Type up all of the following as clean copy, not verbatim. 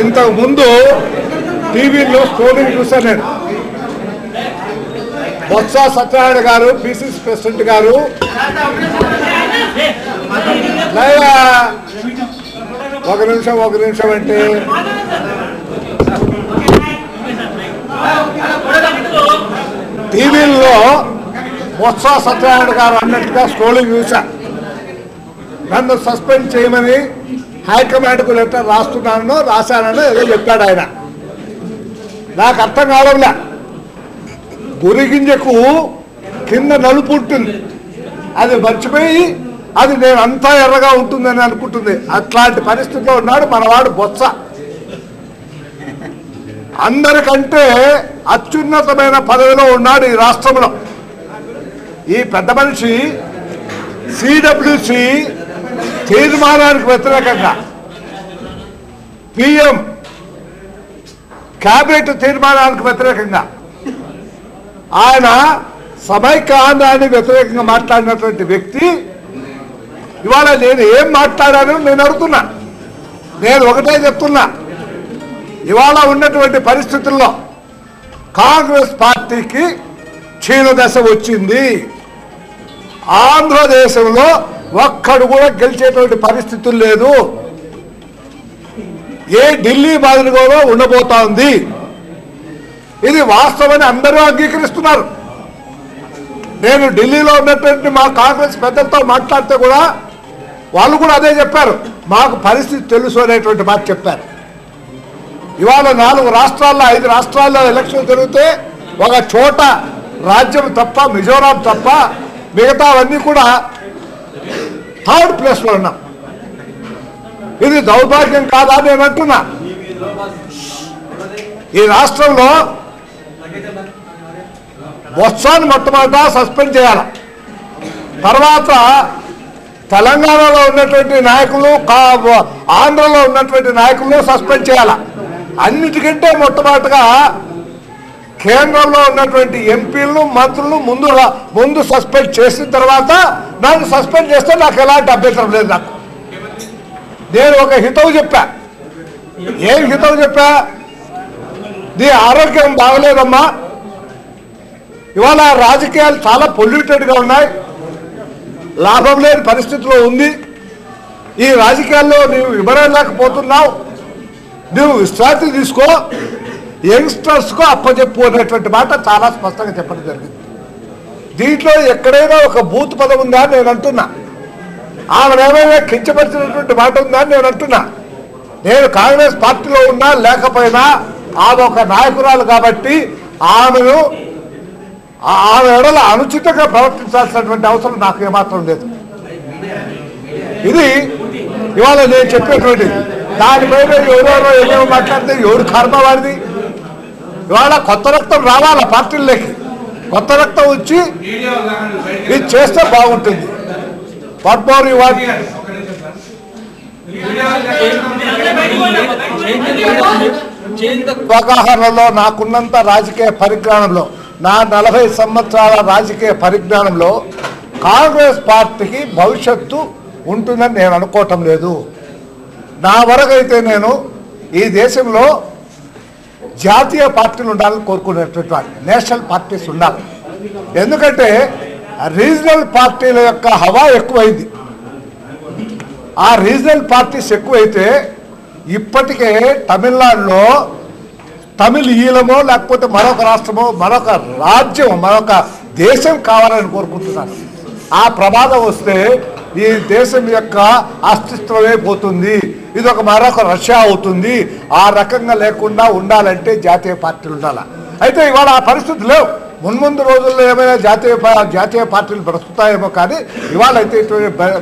ఇంతకు ముందు టీవీలో స్టోరీని చూశాను నేను. బొత్స సత్యనారాయణ గారు పిసిసి ప్రెసిడెంట్ గారు ఒక నిమిషం అంటే టీవీల్లో బొత్స సత్యనారాయణ గారు అన్నట్టుగా స్క్రోలింగ్ చూసా. నన్ను సస్పెండ్ చేయమని హైకమాండ్కు లెటర్ రాశానో ఏదో చెప్పాడు ఆయన. నాకు అర్థం కావడంలే. గురిగింజకు కింద నలుపు ఉంటుంది, అది మర్చిపోయి అది నేను అంతా ఎర్రగా ఉంటుందని అనుకుంటుంది. అట్లాంటి పరిస్థితిలో ఉన్నాడు మనవాడు బొత్స. అందరికంటే అత్యున్నతమైన పదవిలో ఉన్నాడు ఈ రాష్ట్రంలో. ఈ పెద్ద మనిషి సిడబ్ల్యూసి తీర్మానానికి వ్యతిరేకంగా, పిఎం క్యాబినెట్ తీర్మానానికి వ్యతిరేకంగా, ఆయన సమైక్య ఆంధ్రాన్ని వ్యతిరేకంగా మాట్లాడినటువంటి వ్యక్తి ఇవాళ నేను ఏం మాట్లాడాను నేను అడుగుతున్నా. నేను ఒకటే చెప్తున్నా, ఇవాళ ఉన్నటువంటి పరిస్థితుల్లో కాంగ్రెస్ పార్టీకి క్షీణదశ వచ్చింది. ఆంధ్రదేశంలో ఒక్కడు కూడా గెలిచేటువంటి పరిస్థితులు లేదు. ఏ ఢిల్లీ మాదిరిగా ఉండబోతా ఉంది. ఇది వాస్తవని అందరూ అంగీకరిస్తున్నారు. నేను ఢిల్లీలో ఉన్నటువంటి మా కాంగ్రెస్ పెద్దలతో మాట్లాడితే కూడా వాళ్ళు కూడా అదే చెప్పారు, మాకు పరిస్థితి తెలుసు అనేటువంటి మాట చెప్పారు. ఇవాళ 4 రాష్ట్రాల్లో 5 రాష్ట్రాల్లో ఎలక్షన్ జరిగితే ఒక చోట రాజ్యం తప్ప, మిజోరాం తప్ప మిగతావన్నీ కూడా 3rd ప్లేస్లో ఉన్నాం. ఇది దౌర్భాగ్యం కాదా నేను అంటున్నా. ఈ రాష్ట్రంలో బొత్సాన్ని మొట్టమొదట సస్పెండ్ చేయాలి. తర్వాత తెలంగాణలో ఉన్నటువంటి నాయకులు, ఆంధ్రలో ఉన్నటువంటి నాయకులను సస్పెండ్ చేయాలి. అన్నిటికంటే మొట్టమొదటిగా కేంద్రంలో ఉన్నటువంటి ఎంపీలను, మంత్రులను ముందు సస్పెండ్ చేసిన తర్వాత నన్ను సస్పెండ్ చేస్తే నాకు ఎలాంటి అభ్యంతరం లేదు. నాకు నేను ఒక హితవు చెప్పా. ఏం హితవు చెప్పా? నీ ఆరోగ్యం బాగలేదమ్మా, ఇవాళ రాజకీయాలు చాలా పొల్యూటెడ్గా ఉన్నాయి, లాభం లేని పరిస్థితిలో ఉంది, ఈ రాజకీయాల్లో నువ్వు ఇవ్వలేకపోతున్నావు, నువ్వు విశ్రాంతి తీసుకో, యంగ్స్టర్స్కు అప్పచెప్పు అనేటువంటి మాట చాలా స్పష్టంగా చెప్పడం జరిగింది. దీంట్లో ఎక్కడైనా ఒక బూత్ పదం ఉందా నేను అంటున్నా. ఆమెనేమైనా కించపరిచినటువంటి మాట ఉందా నేను అంటున్నా. నేను కాంగ్రెస్ పార్టీలో ఉన్నా లేకపోయినా ఆమె ఒక నాయకురాలు కాబట్టి ఆమె ఎడల అనుచితంగా ప్రవర్తించాల్సినటువంటి అవసరం నాకు ఏమాత్రం లేదు. ఇది ఇవాళ నేను చెప్పేటువంటి దానిపైన ఎవరెవరో ఏమేమో మాట్లాడితే ఎవరు కర్మ వాడిది. ఇవాళ కొత్త రక్తం రావాలా పార్టీల్లోకి, కొత్త రక్తం వచ్చి ఇది చేస్తే బాగుంటుంది. పద్మూరు అవగాహనలో నాకున్నంత రాజకీయ పరిజ్ఞానంలో, నా 40 సంవత్సరాల రాజకీయ పరిజ్ఞానంలో కాంగ్రెస్ పార్టీకి భవిష్యత్తు ఉంటుందని నేను అనుకోవటం లేదు. నా వరకైతే నేను ఈ దేశంలో జాతీయ పార్టీలు ఉండాలని కోరుకునేటువంటి వాడు, నేషనల్ పార్టీస్ ఉండాలి. ఎందుకంటే రీజనల్ పార్టీల యొక్క హవా ఎక్కువైంది. ఆ రీజనల్ పార్టీస్ ఎక్కువైతే ఇప్పటికే తమిళనాడులో తమిళ ఈలమో లేకపోతే మరొక రాష్ట్రమో, మరొక రాజ్యం, మరొక దేశం కావాలని కోరుకుంటున్నారు. ఆ ప్రమాదం వస్తే ఈ దేశం యొక్క అస్తిత్వమే పోతుంది. ఇది ఒక మరొక రష్యా అవుతుంది. ఆ రకంగా లేకుండా ఉండాలంటే జాతీయ పార్టీలు ఉండాలి. అయితే ఇవాళ ఆ పరిస్థితి లేవు. మున్ముందు రోజుల్లో ఏమైనా జాతీయ పార్టీలు బ్రతుకుతాయేమో, కానీ ఇవాళ అయితే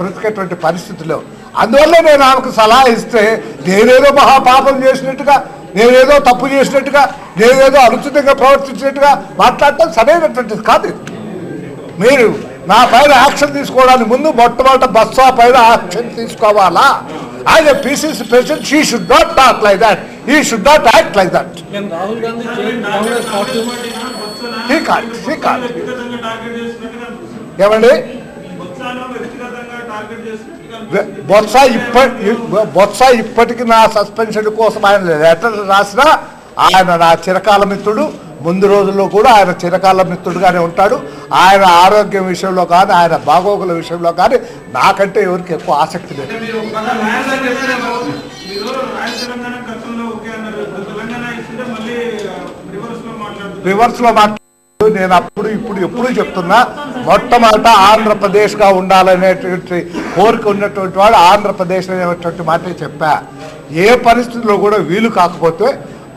బ్రతికేటువంటి పరిస్థితి లేవు. అందువల్ల నేను ఆమెకు సలహా ఇస్తే నేనేదో మహాపాపం చేసినట్టుగా, నేనేదో తప్పు చేసినట్టుగా, నేనేదో అనుచితంగా ప్రవర్తించినట్టుగా మాట్లాడటం సరైనటువంటిది కాదు. మీరు నా పైన యాక్షన్ తీసుకోవడానికి ముందు మొట్టమొదటి బస్సా పైన యాక్షన్ తీసుకోవాలా. As a PCC president she should not talk like that, he should not act like that. ఏమండి బొత్స ఇప్పటికి నా సస్పెన్షన్ కోసం ఆయన లెటర్ రాసినా ఆయన నా చిరకాల మిత్రుడు. ముందు రోజుల్లో కూడా ఆయన చిరకాల మిత్రుడుగానే ఉంటాడు. ఆయన ఆరోగ్యం విషయంలో కానీ ఆయన బాగోగుల విషయంలో కానీ నాకంటే ఎవరికి ఎక్కువ ఆసక్తి లేదు. రివర్స్లో నేను ఇప్పుడు చెప్తున్నా, మొట్టమొదట ఆంధ్రప్రదేశ్గా ఉండాలనేటువంటి కోరిక ఉన్నటువంటి వాడు ఆంధ్రప్రదేశ్ అనేటువంటి మాటే చెప్పా. ఏ పరిస్థితుల్లో కూడా వీలు కాకపోతే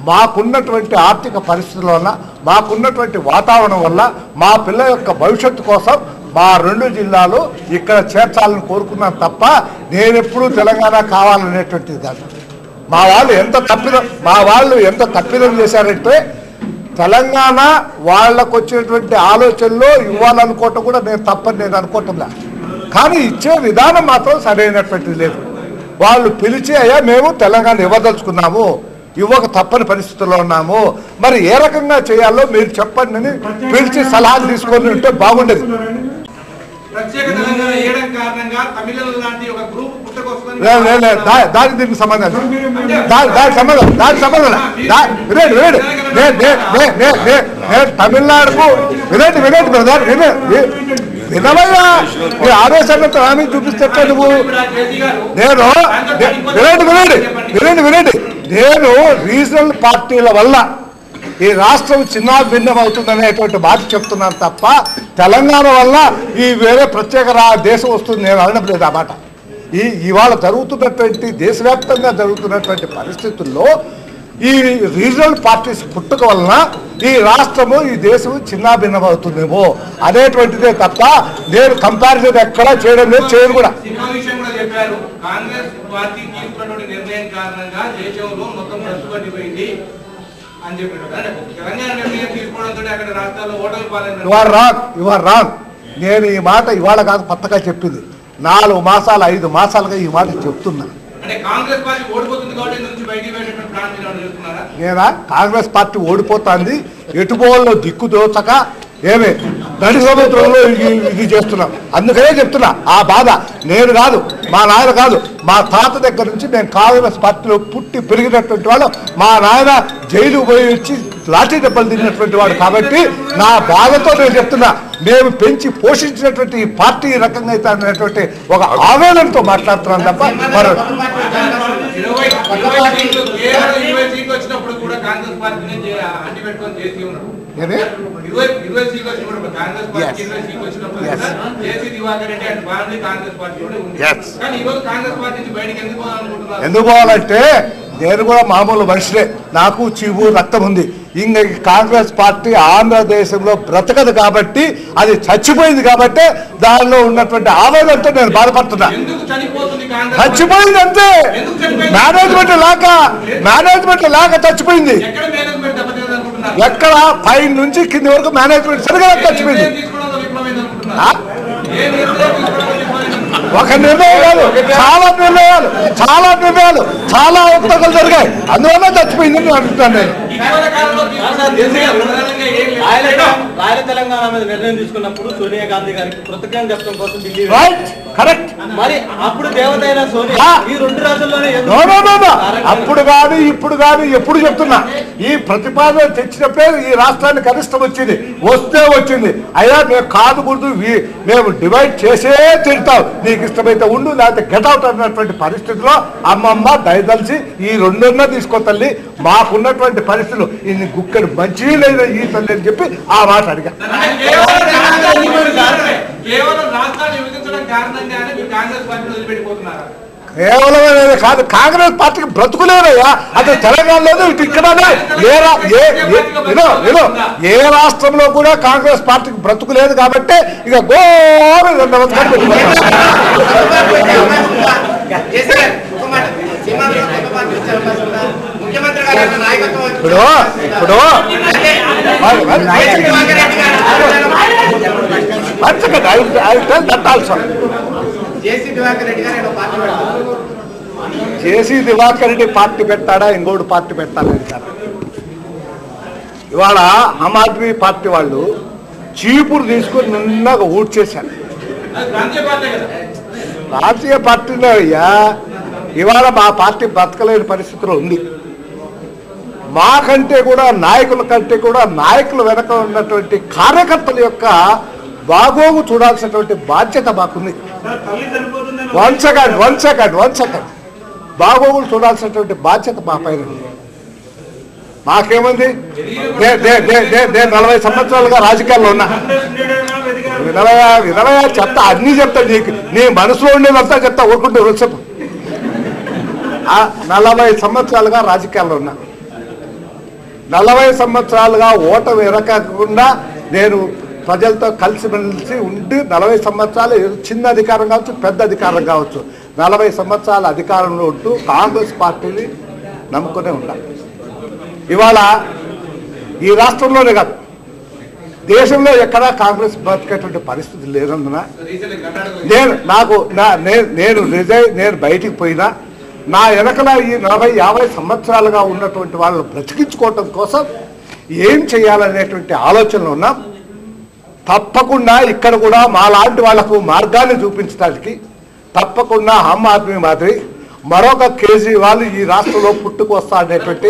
మాకున్నటువంటి ఆర్థిక పరిస్థితుల వల్ల, మాకున్నటువంటి వాతావరణం వల్ల, మా పిల్లల యొక్క భవిష్యత్తు కోసం మా 2 జిల్లాలు ఇక్కడ చేర్చాలని కోరుకున్నాను తప్ప నేనెప్పుడూ తెలంగాణ కావాలనేటువంటిది కాదు. మా వాళ్ళు ఎంత తప్పిదం చేశారంటే తెలంగాణ వాళ్ళకు వచ్చినటువంటి ఆలోచనలో ఇవ్వాలనుకోవటం కూడా నేను తప్పని నేను అనుకోవటంలా. కానీ ఇచ్చే విధానం మాత్రం సరైనటువంటిది లేదు. వాళ్ళు పిలిచి అయ్యా మేము తెలంగాణ ఇవ్వదలుచుకున్నాము, ఇవ్వక తప్పని పరిస్థితుల్లో ఉన్నాము, మరి ఏ రకంగా చేయాలో మీరు చెప్పండి అని పిలిచి సలహాలు తీసుకొని ఉంటే బాగుండేది. దానికి దీనికి సంబంధం తమిళనాడుకు వినండి బ్రదర్, వినవయ్యా నీ ఆవేశాలతో హామీ చూపిస్తే నువ్వు వినండి నేను రీజనల్ పార్టీల వల్ల ఈ రాష్ట్రం చిన్నాభిన్నం అవుతుందనేటువంటి మాట చెప్తున్నాను తప్ప తెలంగాణ వల్ల ఈ వేరే ప్రత్యేక దేశం వస్తుంది నేను అనడం లేదు. ఆ మాట ఇవాళ జరుగుతున్నటువంటి దేశవ్యాప్తంగా జరుగుతున్నటువంటి పరిస్థితుల్లో ఈ రీజనల్ పార్టీస్ పుట్టుక వలన ఈ రాష్ట్రము ఈ దేశం చిన్నాభిన్నం అవుతుందేమో అనేటువంటిదే తప్ప నేను కంపారిజన్ ఎక్కడా చేయడం లేదు, చేయను కూడా. You are wrong. నేను ఈ మాట ఇవాళ కాదు కొత్తగా చెప్పింది, 4 మాసాలు 5 మాసాలుగా ఈ మాట చెప్తున్నా. నేనా కాంగ్రెస్ పార్టీ ఓడిపోతుంది, ఎటుపోల్లో దిక్కు దోచక ఏమే నడి సముద్రంలో ఇది చేస్తున్నాం. అందుకనే చెప్తున్నా ఆ బాధ నేను కాదు, మా నాయన కాదు, మా తాత దగ్గర నుంచి నేను కాంగ్రెస్ పార్టీలో పుట్టి పెరిగినటువంటి వాళ్ళు. మా నాయన జైలు పోయి వచ్చి లాఠీ దెబ్బలు తిరిగినటువంటి వాడు కాబట్టి నా బాధతో నేను చెప్తున్నా. మేము పెంచి పోషించినటువంటి ఈ పార్టీ ఈ రకంగా అయితే అనేటువంటి ఒక ఆవేదనతో మాట్లాడుతున్నాను తప్ప మరో ఎందుకు పోవాలంటే నేను కూడా మామూలు మనిషినే, నాకు చీవు రక్తం ఉంది. ఇంకా కాంగ్రెస్ పార్టీ ఆంధ్రదేశంలో బ్రతకదు కాబట్టి, అది చచ్చిపోయింది కాబట్టి దానిలో ఉన్నటువంటి ఆవేదనతో నేను బాధపడుతున్నా. చచ్చిపోయింది అంతే, మేనేజ్మెంట్ లాగా చచ్చిపోయింది. ఎక్కడ పై నుంచి కింది వరకు మేనేజ్మెంట్ సరిగా చచ్చిపోయింది. ఒక నిర్ణయం కాదు, చాలా నిర్ణయాలు చాలా ఉత్తర్వులు జరిగాయి, అందువల్ల చచ్చిపోయింది అని అంటున్నాను నేను. తెలంగాణ మీద నిర్ణయం తీసుకున్నప్పుడు సోనియా గాంధీ గారికి కృతజ్ఞత చెప్పడం కోసం ఢిల్లీ కరెక్ట్. మరి అప్పుడు దేవతైన సోనియా ఈ 2 రాష్ట్రాల్లోనే అప్పుడు కానీ ఇప్పుడు కానీ ఎప్పుడు చెప్తున్నా, ఈ ప్రతిపాదన తెచ్చినప్పుడే ఈ రాష్ట్రానికి కనిష్టం వచ్చింది, వస్తే వచ్చింది. అయ్యా మేము కాదు గుర్తు మేము డివైడ్ చేసే తింటాం, నీకు ఇష్టమైతే ఉండు లేకపోతే గెట్అవుట్ అన్నటువంటి పరిస్థితిలో అమ్మమ్మ దయదలిచి ఈ 2 తీసుకో తల్లి, మాకున్నటువంటి పరిస్థితులు ఇన్ని గుక్కడు మంచి లేదా ఈ తల్లి అని చెప్పి ఆ మాట అడిగా. కేవలం అనేది కాదు, కాంగ్రెస్ పార్టీకి బ్రతుకులేదయ్యా. అసలు తెలంగాణ లేదు, ఇటు ఇక్కడ ఏ రాష్ట్రంలో కూడా కాంగ్రెస్ పార్టీకి బ్రతుకులేదు కాబట్టి ఇక గోరు జేసీ దివాకర్ రెడ్డి పార్టీ పెట్టాడా ఇంకోటి పార్టీ పెట్టాలని సార్. ఇవాళ ఆమ్ ఆద్మీ పార్టీ వాళ్ళు చీపురు తీసుకొని నిన్నగా ఊడ్చేశారు. రాజకీయ పార్టీలో అయ్యా ఇవాళ మా పార్టీ బతకలేని పరిస్థితిలో ఉంది. మాకంటే కూడా నాయకుల కంటే కూడా నాయకుల వెనక ఉన్నటువంటి కార్యకర్తల యొక్క బాగోగు చూడాల్సినటువంటి బాధ్యత మాకుంది. వన్ సెకండ్ బాగోగులు చూడాల్సినటువంటి బాధ్యత మా పైన ఉంది. మాకేముంది? నేను 40 సంవత్సరాలుగా రాజకీయాల్లో ఉన్నా. వినవయా చెప్తా, అన్నీ చెప్తా, నీకు నీ మనసులో ఉండేదంతా చెప్తా, ఊరుకుంటే చెప్పు. 40 సంవత్సరాలుగా రాజకీయాల్లో ఉన్నా. 40 సంవత్సరాలుగా ఓటమి ఎరకకుండా నేను ప్రజలతో కలిసిమెలిసి ఉండి 40 సంవత్సరాలు చిన్న అధికారం కావచ్చు, పెద్ద అధికారం కావచ్చు, 40 సంవత్సరాల అధికారంలో ఉంటూ కాంగ్రెస్ పార్టీని నమ్ముకునే ఉన్నా. ఇవాళ ఈ రాష్ట్రంలోనే కాదు, దేశంలో ఎక్కడా కాంగ్రెస్ బతికేటువంటి పరిస్థితి లేనందున నేను బయటికి పోయినా నా వెనకల ఈ 40-50 సంవత్సరాలుగా ఉన్నటువంటి వాళ్ళని బ్రతికించుకోవటం కోసం ఏం చేయాలనేటువంటి ఆలోచనలో ఉన్నాం. తప్పకుండా ఇక్కడ కూడా మా లాంటి వాళ్లకు మార్గాన్ని చూపించడానికి తప్పకుండా ఆమ్ ఆద్మీ మాదిరి మరొక కేజ్రీవాల్ ఈ రాష్ట్రంలో పుట్టుకొస్తా అనేటువంటి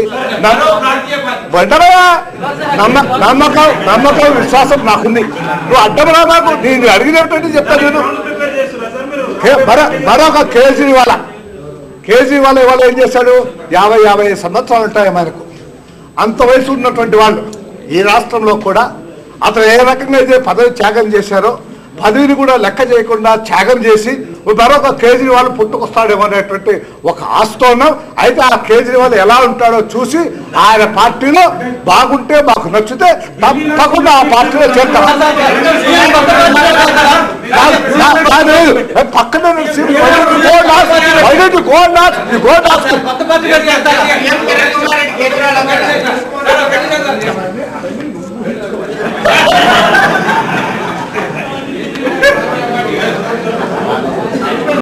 నమ్మకం విశ్వాసం నాకుంది. నువ్వు అడ్డమరా నాకు, నేను అడిగినటువంటి చెప్తాను. నేను మరొక కేజ్రీవాల్ ఇవాళ ఏం చేశాడు? 50 సంవత్సరాలు ఉంటాయి మనకు. అంత వయసు ఉన్నటువంటి వాళ్ళు ఈ రాష్ట్రంలో కూడా అతను ఏ రకంగా అయితే పదవి త్యాగం చేశారో పదవిని కూడా లెక్క చేయకుండా త్యాగం చేసి మరొక కేజ్రీవాల్ పుట్టుకొస్తాడేమో అనేటువంటి ఒక ఆశతో ఉన్నాం. అయితే ఆ కేజ్రీవాల్ ఎలా ఉంటాడో చూసి ఆయన పార్టీలో బాగుంటే మాకు నచ్చితే తప్పకుండా ఆ పార్టీలో చేస్తాం. పక్కన